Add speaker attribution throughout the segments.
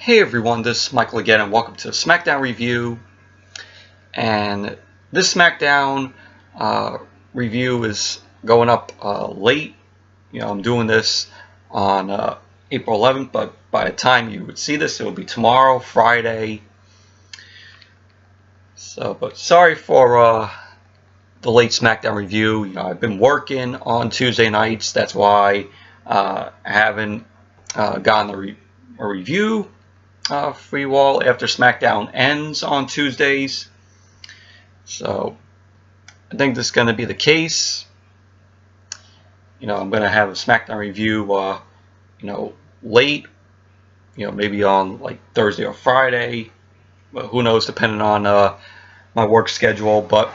Speaker 1: Hey everyone, this is Michael again, and welcome to SmackDown Review. And this SmackDown review is going up late. I'm doing this on April 11th, but by the time you would see this, it will be tomorrow, Friday. But sorry for the late SmackDown review. I've been working on Tuesday nights. That's why I haven't gotten a review for you all after SmackDown ends on Tuesdays. So I think this is going to be the case. I'm going to have a SmackDown review late, maybe on like Thursday or Friday, but who knows, depending on my work schedule. But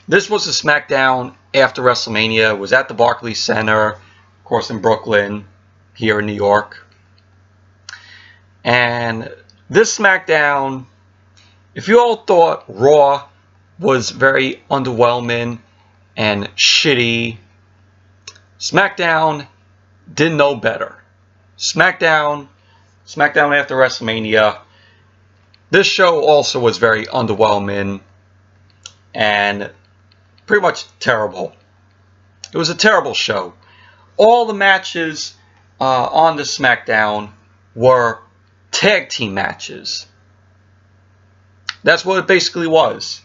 Speaker 1: this was a SmackDown after WrestleMania. It was at the Barclays Center, of course, in Brooklyn, here in New York. And this SmackDown, if you all thought Raw was very underwhelming and shitty, SmackDown did know better. SmackDown after WrestleMania, this show also was very underwhelming and pretty much terrible. It was a terrible show. All the matches on the SmackDown were tag team matches. That's what it basically was.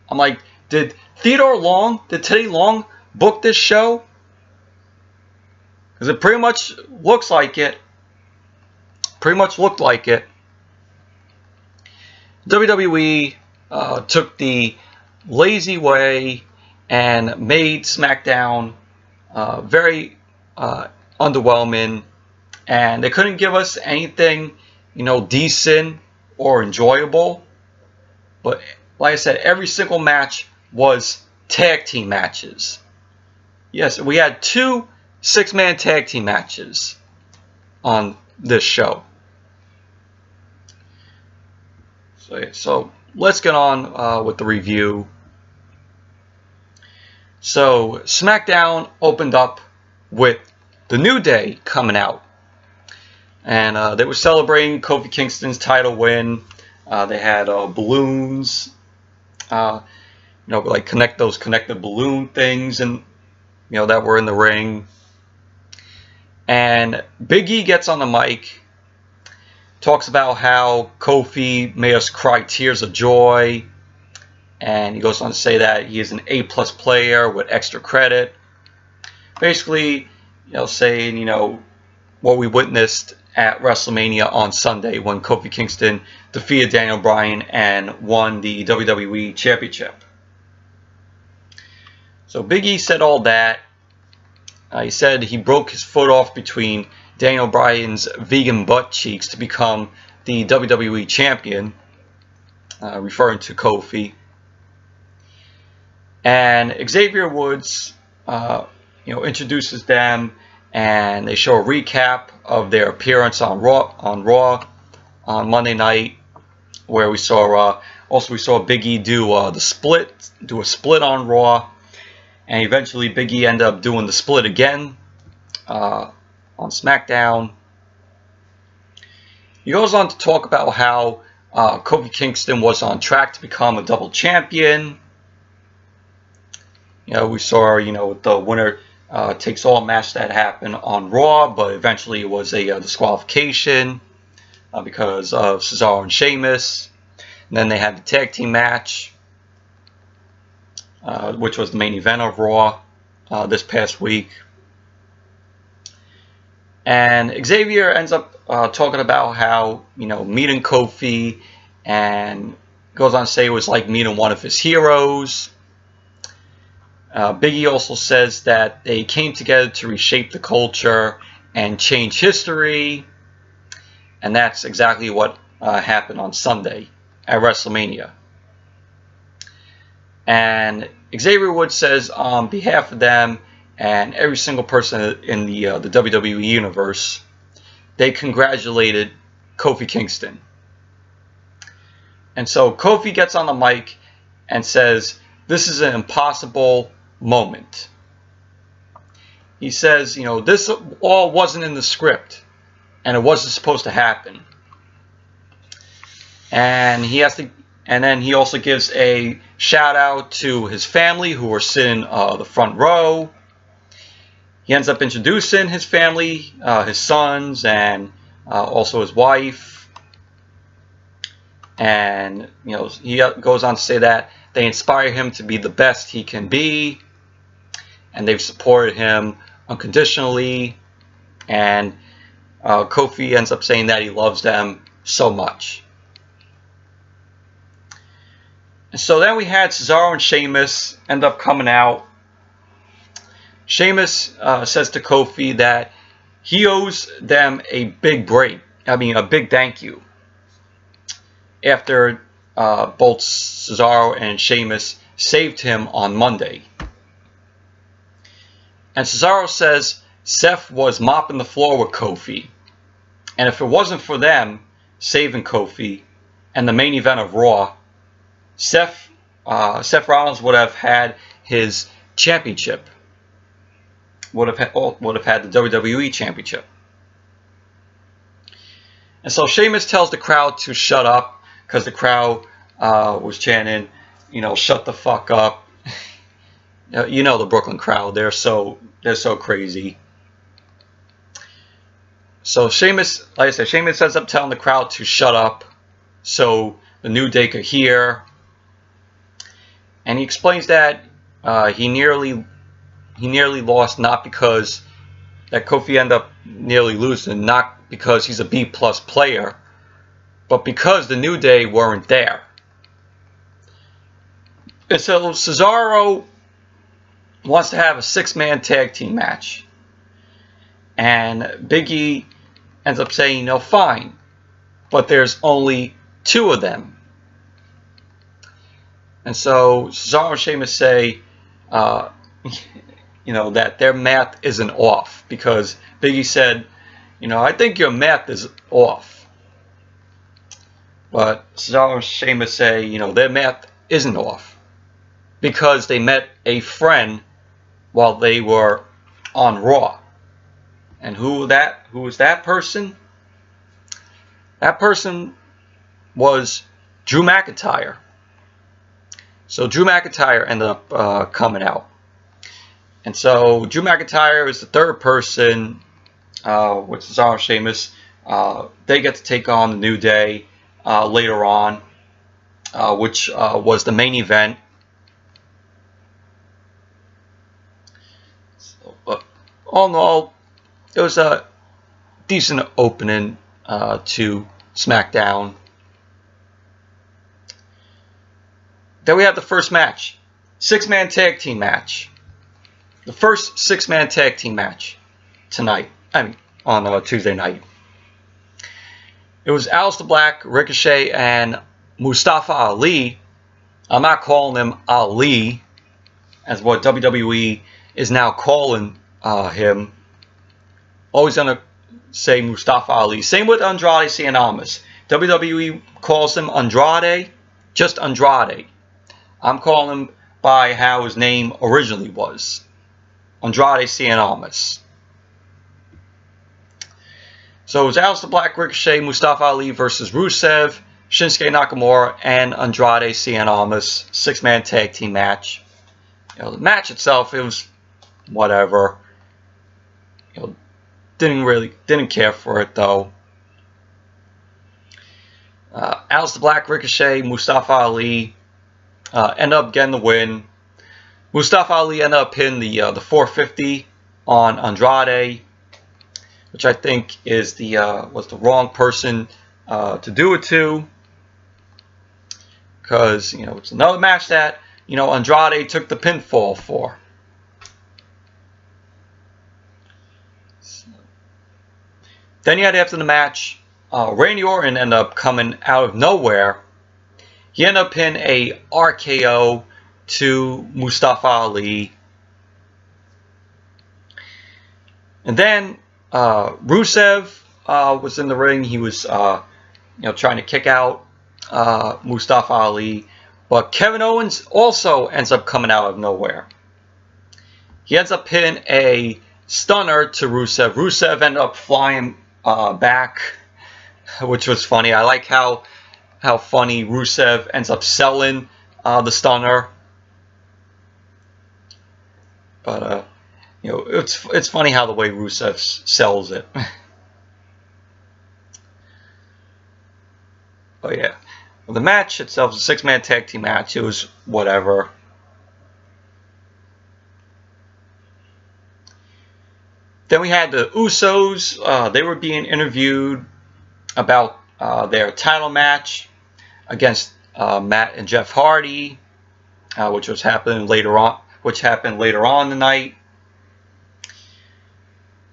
Speaker 1: I'm like, did Teddy Long book this show? Because it pretty much looks like it. Pretty much looked like it. WWE took the lazy way and made SmackDown very underwhelming. And they couldn't give us anything, decent or enjoyable. But like I said, every single match was tag team matches. Yes, we had 2 6-man tag team matches on this show. So let's get on with the review. So SmackDown opened up with the New Day coming out. And they were celebrating Kofi Kingston's title win. They had balloons, like connected balloon things, and that were in the ring. And Big E gets on the mic, talks about how Kofi made us cry tears of joy, and he goes on to say that he is an A+ player with extra credit. Basically, saying what we witnessed at WrestleMania on Sunday when Kofi Kingston defeated Daniel Bryan and won the WWE Championship. So Big E said all that. He said he broke his foot off between Daniel Bryan's vegan butt cheeks to become the WWE Champion, referring to Kofi. And Xavier Woods, introduces them. And they show a recap of their appearance on Raw on Monday night, where we saw Big E do a split on Raw, and eventually Big E ended up doing the split again on SmackDown. He goes on to talk about how Kofi Kingston was on track to become a double champion. We saw the winner takes all match that happened on Raw, but eventually it was a disqualification because of Cesaro and Sheamus. And then they had the tag team match, which was the main event of Raw this past week. And Xavier ends up talking about how meeting Kofi, and goes on to say it was like meeting one of his heroes. Big E also says that they came together to reshape the culture and change history. And that's exactly what happened on Sunday at WrestleMania. And Xavier Woods says on behalf of them and every single person in the WWE Universe, they congratulated Kofi Kingston. And so Kofi gets on the mic and says, "This is an impossible moment." He says, this all wasn't in the script, and it wasn't supposed to happen. and then he also gives a shout out to his family who are sitting the front row. He ends up introducing his family, his sons, and also his wife. And he goes on to say that they inspire him to be the best he can be, and they've supported him unconditionally. And Kofi ends up saying that he loves them so much. And so then we had Cesaro and Sheamus end up coming out. Sheamus says to Kofi that he owes them a big break. I mean, a big thank you. After both Cesaro and Sheamus saved him on Monday. And Cesaro says Seth was mopping the floor with Kofi. And if it wasn't for them saving Kofi and the main event of Raw, Seth Rollins would have had his championship. Would have had the WWE Championship. And so Sheamus tells the crowd to shut up, because the crowd was chanting, shut the fuck up. The Brooklyn crowd, they're so crazy. So Sheamus, like I said, Sheamus ends up telling the crowd to shut up so the New Day could hear. And he explains that he nearly lost, not because that Kofi ended up nearly losing, not because he's a B+ player, but because the New Day weren't there. And so Cesaro wants to have a 6-man tag team match. And Big E ends up saying, fine, but there's only 2 of them. And so Cesaro and Sheamus say, that their math isn't off, because Big E said, I think your math is off. But Cesaro and Sheamus say, their math isn't off, because they met a friend while they were on Raw. And who was that person? That person was Drew McIntyre. So Drew McIntyre ended up coming out. And so Drew McIntyre is the third person with Cesaro and Sheamus. They get to take on the New Day later on, which was the main event. So, all in all, it was a decent opening to SmackDown. Then we have the first match, 6-man tag team match. The first 6-man tag team match tonight. On Tuesday night. It was Aleister Black, Ricochet, and Mustafa Ali. I'm not calling him Ali, as what WWE is now calling him. Always gonna say Mustafa Ali. Same with Andrade, Cien, Almas. WWE calls him Andrade, just Andrade. I'm calling him by how his name originally was. Andrade, Cien, Almas. So it was Aleister Black, Ricochet, Mustafa Ali versus Rusev, Shinsuke Nakamura, and Andrade, Cien, Almas. 6-man tag team match. The match itself, it was whatever. Didn't care for it though. Aleister Black, Ricochet, Mustafa Ali end up getting the win. Mustafa Ali ended up hitting the 450 on Andrade, which I think is was the wrong person to do it to, because it's another match that Andrade took the pinfall for. Then you had, after the match, Randy Orton ended up coming out of nowhere. He ended up hitting a RKO to Mustafa Ali. And then Rusev was in the ring. He was trying to kick out Mustafa Ali. But Kevin Owens also ends up coming out of nowhere. He ends up hitting a stunner to Rusev. Rusev ended up flying back, which was funny. I like how how funny Rusev ends up selling the stunner. But you know, it's funny how the way Rusev sells it. Oh yeah, well, the match itself is a 6-man tag team match. It was whatever. Then we had the Usos. They were being interviewed about their title match against Matt and Jeff Hardy, which happened later on in the night.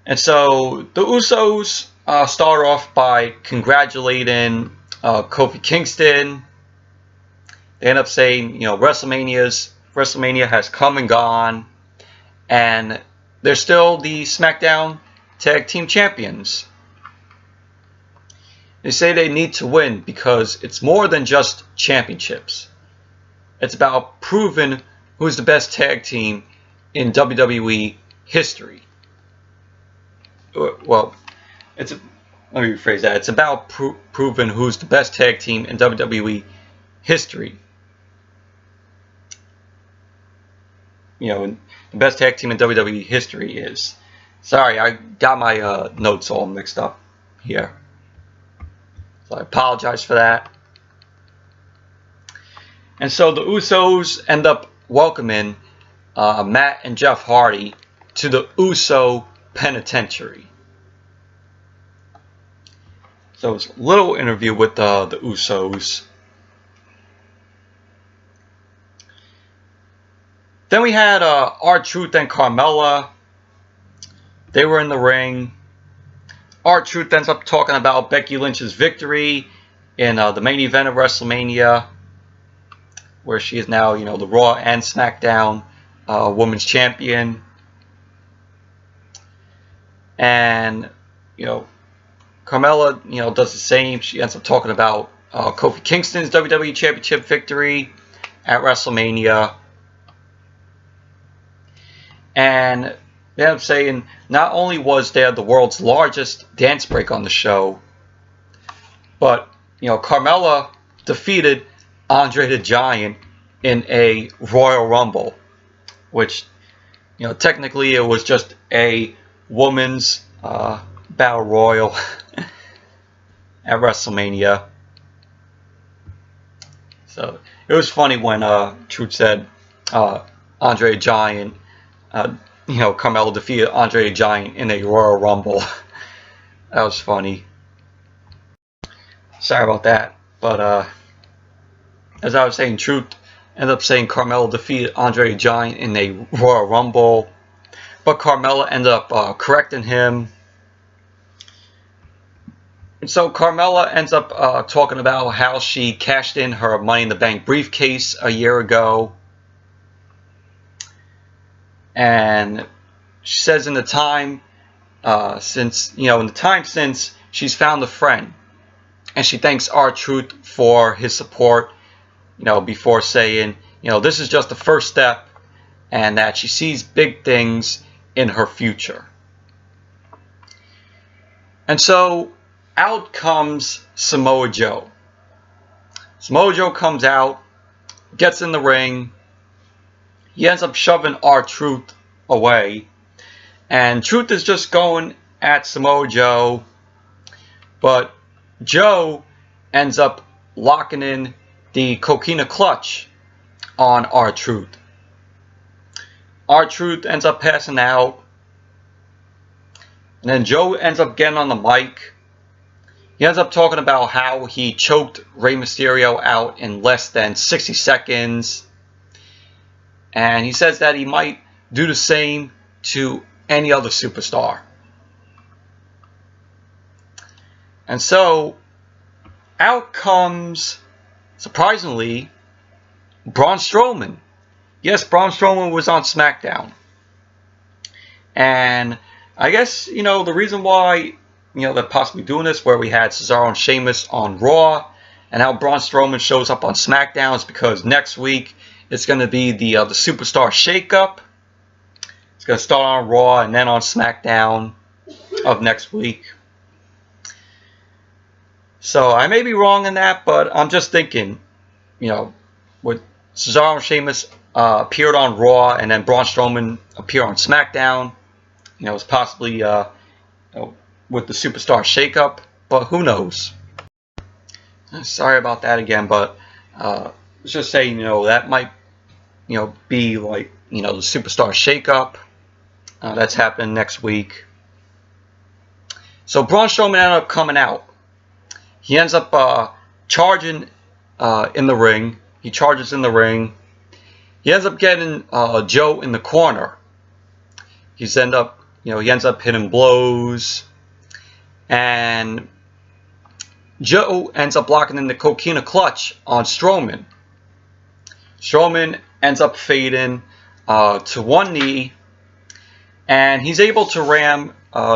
Speaker 1: And so the Usos start off by congratulating Kofi Kingston. They end up saying, you know, WrestleMania has come and gone, and they're still the SmackDown Tag Team Champions. They say they need to win because it's more than just championships. It's about proving who's the best tag team in WWE history. Well, let me rephrase that. It's about proving who's the best tag team in WWE history. You know, the best tag team in WWE history is. Sorry, I got my notes all mixed up here. So I apologize for that. And so the Usos end up welcoming Matt and Jeff Hardy to the Uso Penitentiary. So it's a little interview with the Usos. Then we had R-Truth and Carmella. They were in the ring. R-Truth ends up talking about Becky Lynch's victory in the main event of WrestleMania, where she is now, you know, the Raw and SmackDown Women's Champion. And, you know, Carmella, you know, does the same. She ends up talking about Kofi Kingston's WWE Championship victory at WrestleMania. And they end up saying not only was there the world's largest dance break on the show, but, you know, Carmella defeated Andre the Giant in a Royal Rumble, which, you know, technically it was just a women's battle royal at WrestleMania. So it was funny when Truth said Andre the Giant, you know, Carmella defeated Andre the Giant in a Royal Rumble. That was funny. Sorry about that. But as I was saying, Truth ended up saying Carmella defeated Andre the Giant in a Royal Rumble. But Carmella ended up correcting him. And so Carmella ends up talking about how she cashed in her Money in the Bank briefcase a year ago. And she says in the time since she's found a friend. And she thanks R-Truth for his support, you know, before saying, you know, this is just the first step, and that she sees big things in her future. And so out comes Samoa Joe. Samoa Joe comes out, gets in the ring. He ends up shoving R-Truth away. And Truth is just going at Samoa Joe. But Joe ends up locking in the Coquina Clutch on R-Truth. R-Truth ends up passing out. And then Joe ends up getting on the mic. He ends up talking about how he choked Rey Mysterio out in less than 60 seconds. And he says that he might do the same to any other superstar. And so out comes, surprisingly, Braun Strowman. Yes, Braun Strowman was on SmackDown. And I guess, you know, the reason why, you know, they're possibly doing this, where we had Cesaro and Sheamus on Raw, and how Braun Strowman shows up on SmackDown, is because next week it's going to be the Superstar Shakeup. It's going to start on Raw and then on SmackDown of next week. So I may be wrong in that, but I'm just thinking, with Cesaro and Sheamus appeared on Raw, and then Braun Strowman appeared on SmackDown. It's possibly with the Superstar shakeup, but who knows? Sorry about that again, but let's just say that might be like the Superstar shakeup that's happening next week. So Braun Strowman ended up coming out. He ends up charging in the ring. He charges in the ring. He ends up getting Joe in the corner. He ends up hitting blows, and Joe ends up locking in the Coquina clutch on Strowman. Strowman ends up fading to one knee, and he's able to ram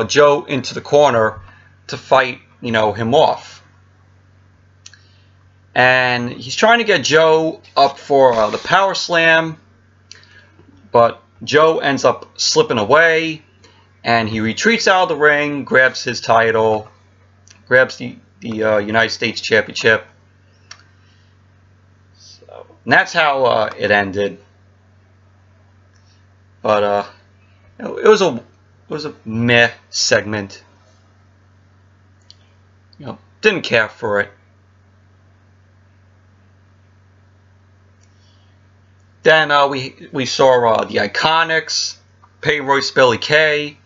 Speaker 1: Joe into the corner to fight him off. And he's trying to get Joe up for the power slam, but Joe ends up slipping away, and he retreats out of the ring, grabs his title, grabs the United States Championship. So, and that's how it ended. But it was a meh segment. Didn't care for it. Then we saw the Iconics, Peyton, Royce, Billie Kay.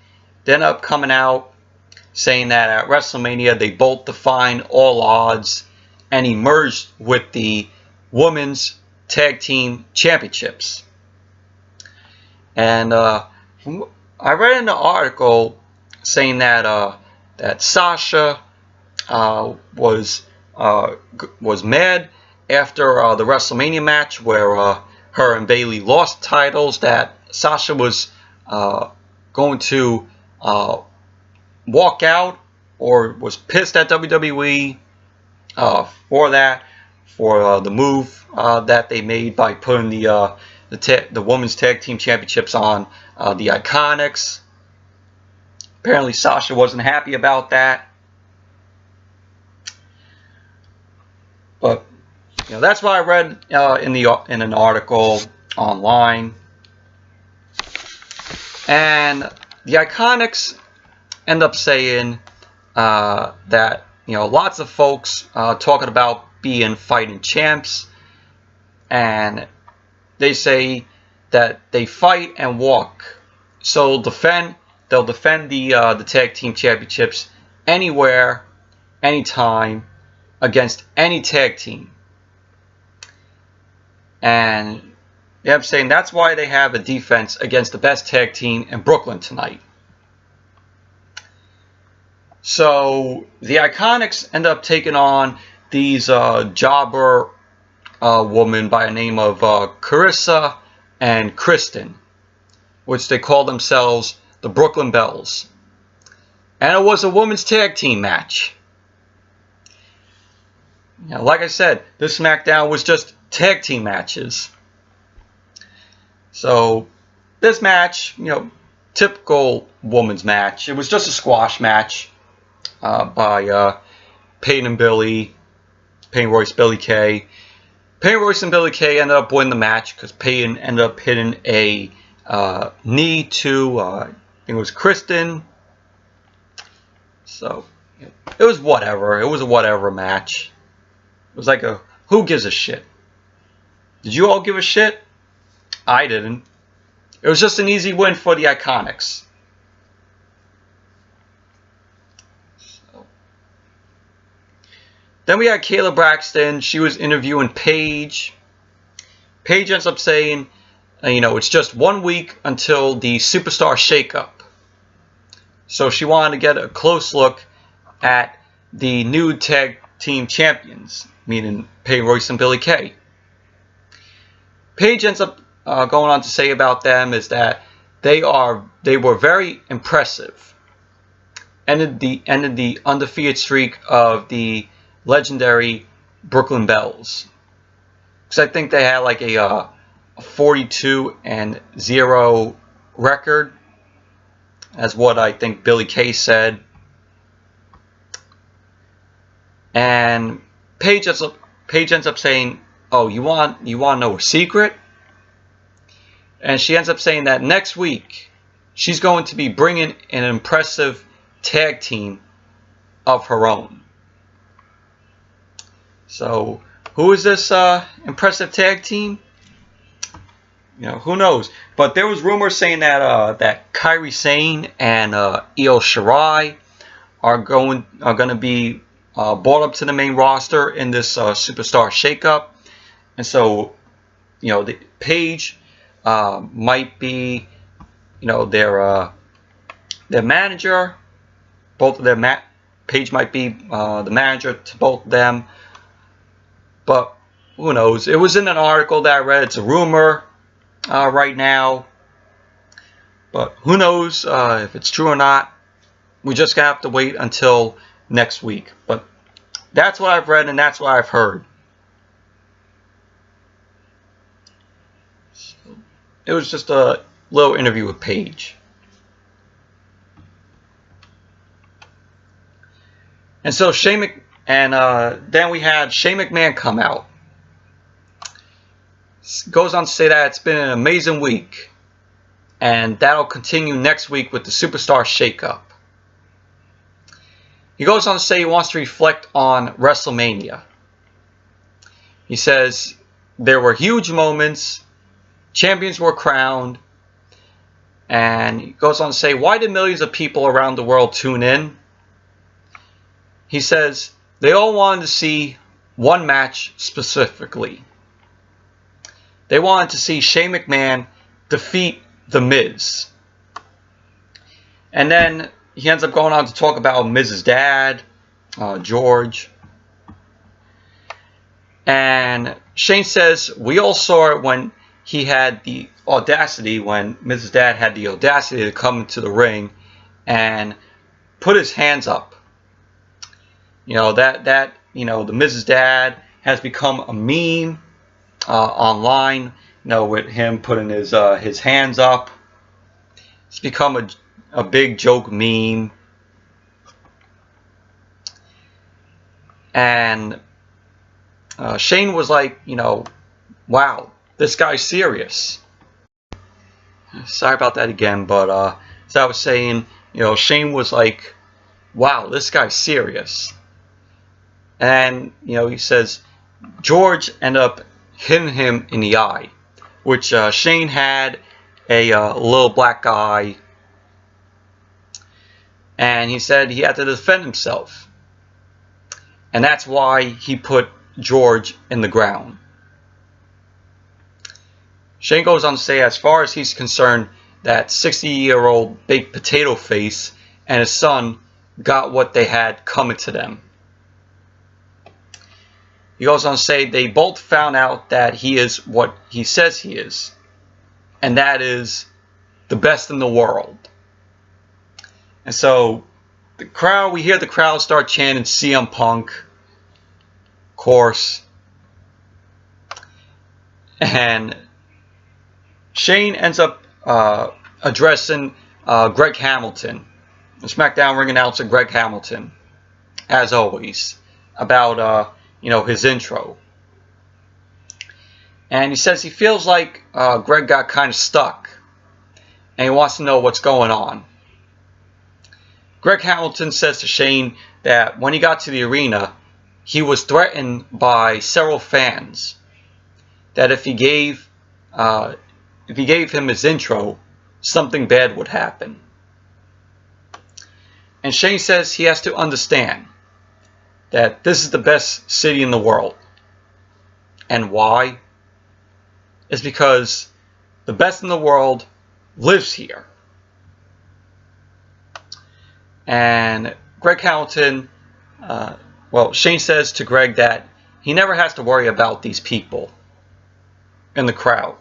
Speaker 1: They ended up coming out saying that at WrestleMania they both defied all odds and emerged with the Women's Tag Team Championships. And I read in the article saying that that Sasha was mad after the WrestleMania match where her and Billie lost titles, that Sasha was going to walk out, or was pissed at WWE for the move that they made by putting the Women's Tag Team Championships on the Iconics. Apparently Sasha wasn't happy about that. But that's what I read in an article online. And the Iconics end up saying that lots of folks talking about being fighting champs, and they say that they fight and walk. So they'll defend the tag team championships anywhere, anytime, against any tag team. And I'm saying that's why they have a defense against the best tag team in Brooklyn tonight. So the Iconics end up taking on these jobber women by the name of Karissa and Kristen, which they call themselves the Brooklyn Bells. And it was a women's tag team match. Like I said, this SmackDown was just tag team matches. So this match, typical women's match. It was just a squash match by Peyton and Billie, Peyton, Royce, Billie Kay. Peyton, Royce, and Billie Kay ended up winning the match because Peyton ended up hitting a knee to, I think it was Kristen. So it was whatever. It was a whatever match. It was like a who gives a shit. Did you all give a shit? I didn't. It was just an easy win for the Iconics. So. Then we had Kayla Braxton. She was interviewing Paige. Paige ends up saying, it's just 1 week until the Superstar shakeup. So she wanted to get a close look at the new tag team champions, meaning Peyton, Royce, and Billie Kay. Paige ends up going on to say about them is that they were very impressive. Ended the undefeated streak of the legendary Brooklyn Bells. Because I think they had like a 42-0 record. That's what I think Billie Kay said. And Paige ends up saying, "Oh, you want to know a secret?" And she ends up saying that next week she's going to be bringing an impressive tag team of her own. So, who is this impressive tag team? Who knows? But there was rumors saying that Karissa and Io Shirai are going to be brought up to the main roster in this superstar shakeup, and so the Paige might be their manager. Both of them, Paige might be the manager to both of them, but who knows? It was in an article that I read. It's a rumor right now, but who knows if it's true or not. We just have to wait until next week. But that's what I've read and that's what I've heard. So, it was just a little interview with Paige. And so then we had Shane McMahon come out. Goes on to say that it's been an amazing week, and that'll continue next week with the Superstar Shakeup. He goes on to say he wants to reflect on WrestleMania. He says there were huge moments, champions were crowned, and he goes on to say, why did millions of people around the world tune in? He says they all wanted to see one match specifically. They wanted to see Shane McMahon defeat The Miz. And then he ends up going on to talk about Miz's dad, George. And Shane says, we all saw it when he had the audacity, when Miz's dad had the audacity to come into the ring and put his hands up. The Miz's dad has become a meme online, with him putting his hands up. It's become a big joke meme. And Shane was like, wow, this guy's serious. Sorry about that again, but as I was saying, Shane was like, wow, this guy's serious. And, he says George ended up hitting him in the eye, which Shane had a little black eye. And he said he had to defend himself. And that's why he put George in the ground. Shane goes on to say, as far as he's concerned, that 60-year-old baked potato face and his son got what they had coming to them. He goes on to say they both found out that he is what he says he is. And that is the best in the world. And so we hear the crowd start chanting CM Punk, of course. And Shane ends up addressing Greg Hamilton, the SmackDown ring announcer Greg Hamilton, as always, about his intro. And he says he feels like Greg got kind of stuck, and he wants to know what's going on. Greg Hamilton says to Shane that when he got to the arena, he was threatened by several fans that if he gave him his intro, something bad would happen. And Shane says he has to understand that this is the best city in the world. And why? It's because the best in the world lives here. And Greg Hamilton, Shane says to Greg that he never has to worry about these people in the crowd.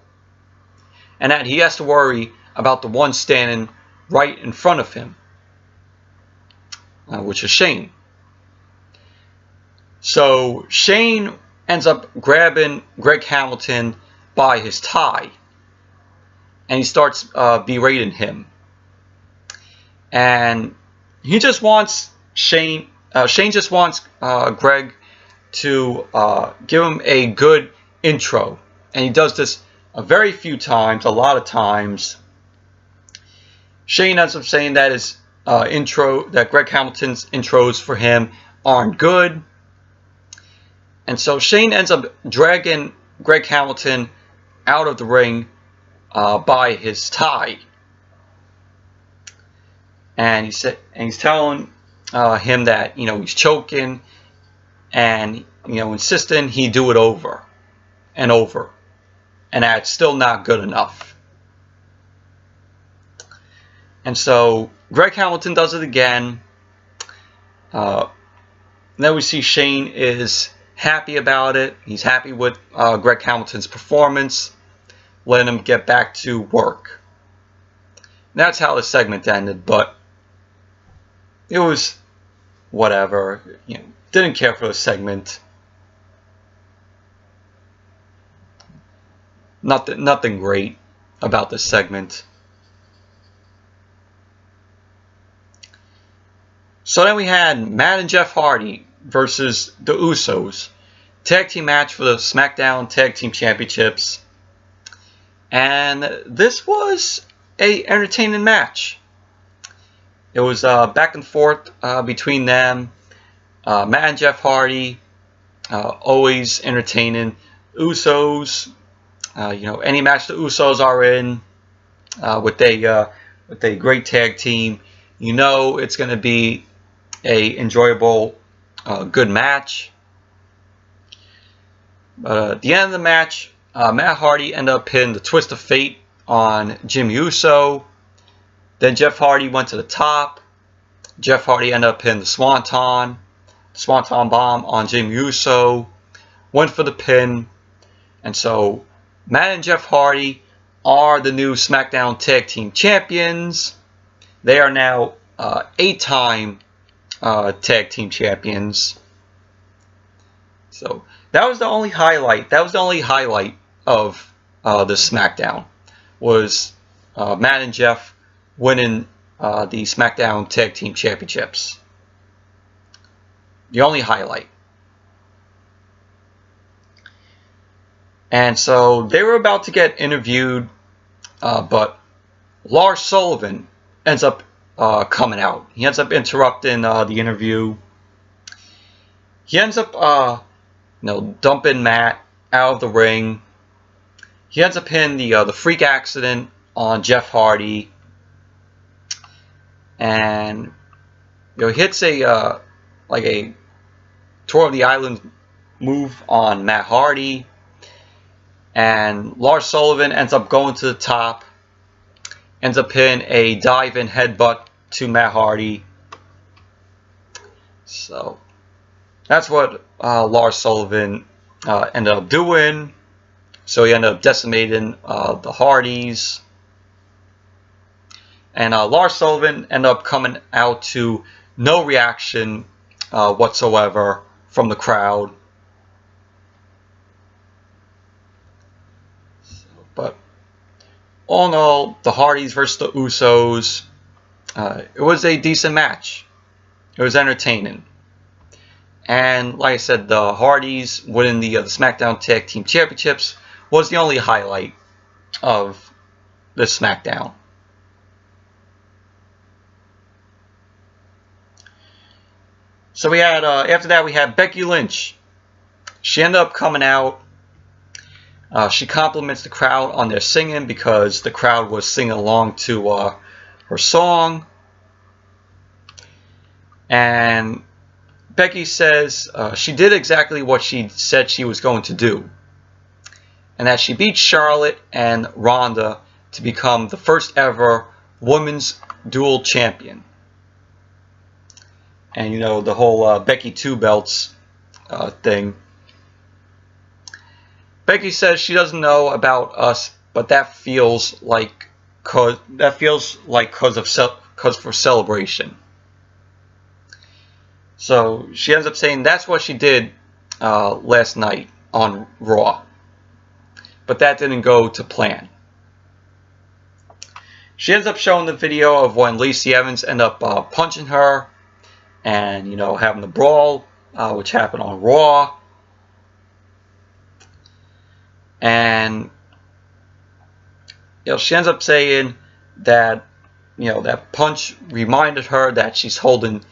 Speaker 1: And that he has to worry about the one standing right in front of him, which is Shane. So Shane ends up grabbing Greg Hamilton by his tie, and he starts berating him. And he just wants Shane just wants Greg to give him a good intro, and he does this a very few times, a lot of times. Shane ends up saying that his that Greg Hamilton's intros for him aren't good, and so Shane ends up dragging Greg Hamilton out of the ring by his tie, and he's telling him that he's choking, and insisting he do it over and over, and that's still not good enough. And so Greg Hamilton does it again. Then we see Shane is happy about it. He's happy with Greg Hamilton's performance, letting him get back to work. And that's how the segment ended, but it was whatever. Didn't care for the segment. Nothing great about this segment. So then we had Matt and Jeff Hardy versus the Usos. Tag team match for the SmackDown Tag Team Championships. And this was a entertaining match. It was back and forth between them. Matt and Jeff Hardy, always entertaining. Usos, any match the Usos are in with a great tag team, it's going to be a enjoyable, good match. But at the end of the match, Matt Hardy ended up hitting the Twist of Fate on Jimmy Uso. Then Jeff Hardy went to the top. Jeff Hardy ended up hitting the Swanton Bomb on Jimmy Uso. Went for the pin. And so Matt and Jeff Hardy are the new SmackDown Tag Team Champions. They are now 8-time Tag Team Champions. So that was the only highlight. That was the only highlight of the SmackDown, was Matt and Jeff winning the SmackDown Tag Team Championships. The only highlight. And so they were about to get interviewed, but Lars Sullivan ends up coming out. He ends up interrupting the interview. He ends up dumping Matt out of the ring. He ends up hitting the freak accident on Jeff Hardy, and he hits a tour of the island move on Matt Hardy, and Lars Sullivan ends up going to the top, ends up hitting a dive-in headbutt to Matt Hardy. So that's what Lars Sullivan ended up doing. So he ended up decimating the Hardys. And Lars Sullivan ended up coming out to no reaction whatsoever from the crowd. But all in all, the Hardys versus the Usos, it was a decent match. It was entertaining. And like I said, the Hardys winning the SmackDown Tag Team Championships was the only highlight of the SmackDown. So we had, after that, we had Becky Lynch. She ended up coming out. She compliments the crowd on their singing, because the crowd was singing along to her song. And Becky says she did exactly what she said she was going to do, and that she beat Charlotte and Ronda to become the first ever women's dual champion. And the whole Becky 2 belts thing. Becky says she doesn't know about us, but that feels like cause for celebration. So she ends up saying that's what she did last night on Raw, but that didn't go to plan. She ends up showing the video of when Lacey Evans ended up punching her, and having the brawl, which happened on Raw. And she ends up saying that that punch reminded her that she's holding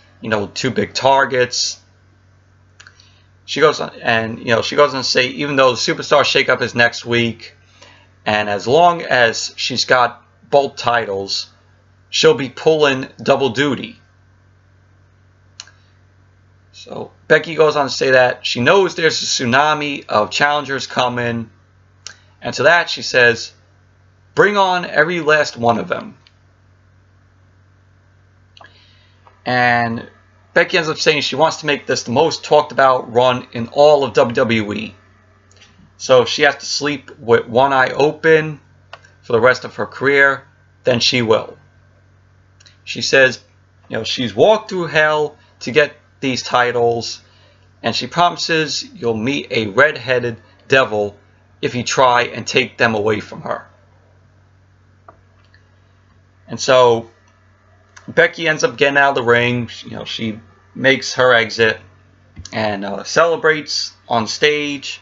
Speaker 1: two big targets. She goes on, and she goes on to say, even though the Superstar Shakeup is next week, and as long as she's got both titles, she'll be pulling double duty. So Becky goes on to say that she knows there's a tsunami of challengers coming, and to that she says, bring on every last one of them. And Becky ends up saying she wants to make this the most talked about run in all of WWE. So if she has to sleep with one eye open for the rest of her career, then she will. She says, she's walked through hell to get these titles, and she promises you'll meet a red-headed devil if you try and take them away from her. And so Becky ends up getting out of the ring. She makes her exit and celebrates on stage,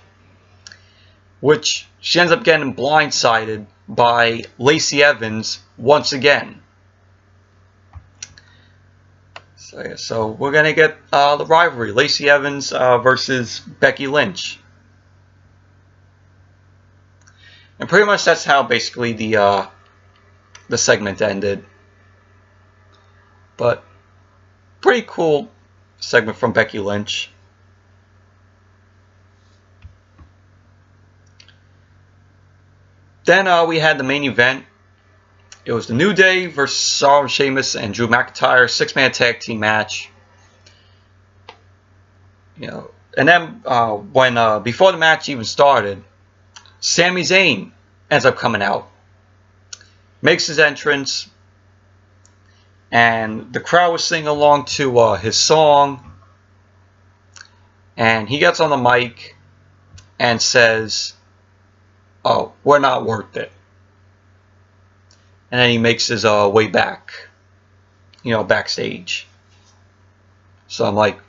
Speaker 1: which she ends up getting blindsided by Lacey Evans once again. So we're going to get the rivalry, Lacey Evans versus Becky Lynch. And pretty much that's how basically the segment ended. But pretty cool segment from Becky Lynch. Then we had the main event. It was the New Day versus Cesaro and Sheamus and Drew McIntyre 6-man tag team match. And then when before the match even started, Sami Zayn ends up coming out, makes his entrance, and the crowd was singing along to his song. And he gets on the mic and says, "Oh, we're not worth it." And then he makes his way back, backstage. So I'm like,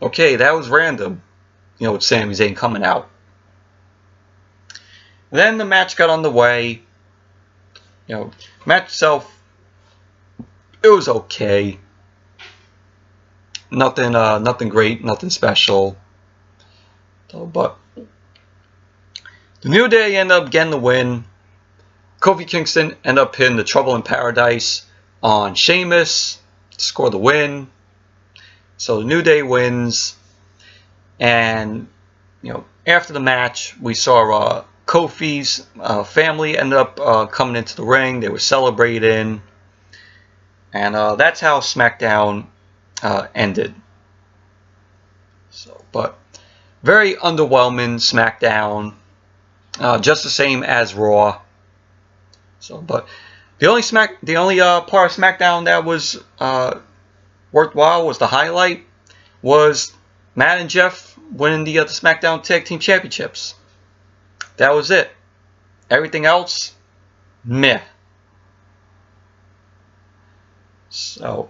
Speaker 1: okay, that was random, with Sami Zayn coming out. And then the match got underway. Match itself, it was okay. Nothing great, nothing special. So, but the New Day ended up getting the win. Kofi Kingston ended up hitting the Trouble in Paradise on Sheamus to score the win. So the New Day wins. And, after the match, we saw Kofi's family ended up coming into the ring. They were celebrating. And that's how SmackDown ended. So, but very underwhelming SmackDown. Just the same as Raw. So, but the only part of SmackDown that was worthwhile, was the highlight, was Matt and Jeff winning the SmackDown Tag Team Championships. That was it. Everything else, meh. So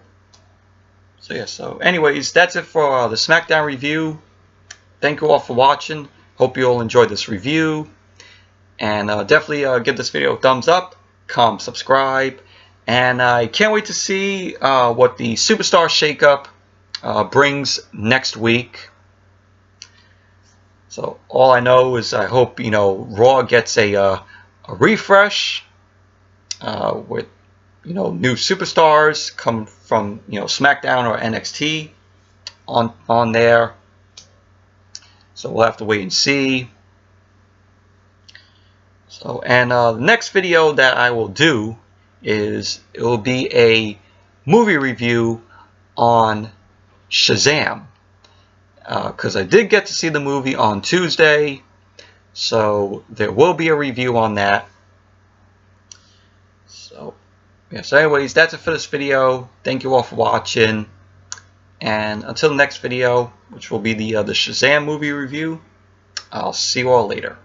Speaker 1: anyways, that's it for the SmackDown review. Thank you all for watching. Hope you all enjoyed this review. And definitely give this video a thumbs up, comment, subscribe. And I can't wait to see what the Superstar Shakeup brings next week. So all I know is I hope Raw gets a refresh with new superstars come from SmackDown or NXT on there. So we'll have to wait and see. So, and the next video that I will do is, it will be a movie review on Shazam, because I did get to see the movie on Tuesday, so there will be a review on that. So anyways, that's it for this video. Thank you all for watching, and until the next video, which will be the Shazam movie review, I'll see you all later.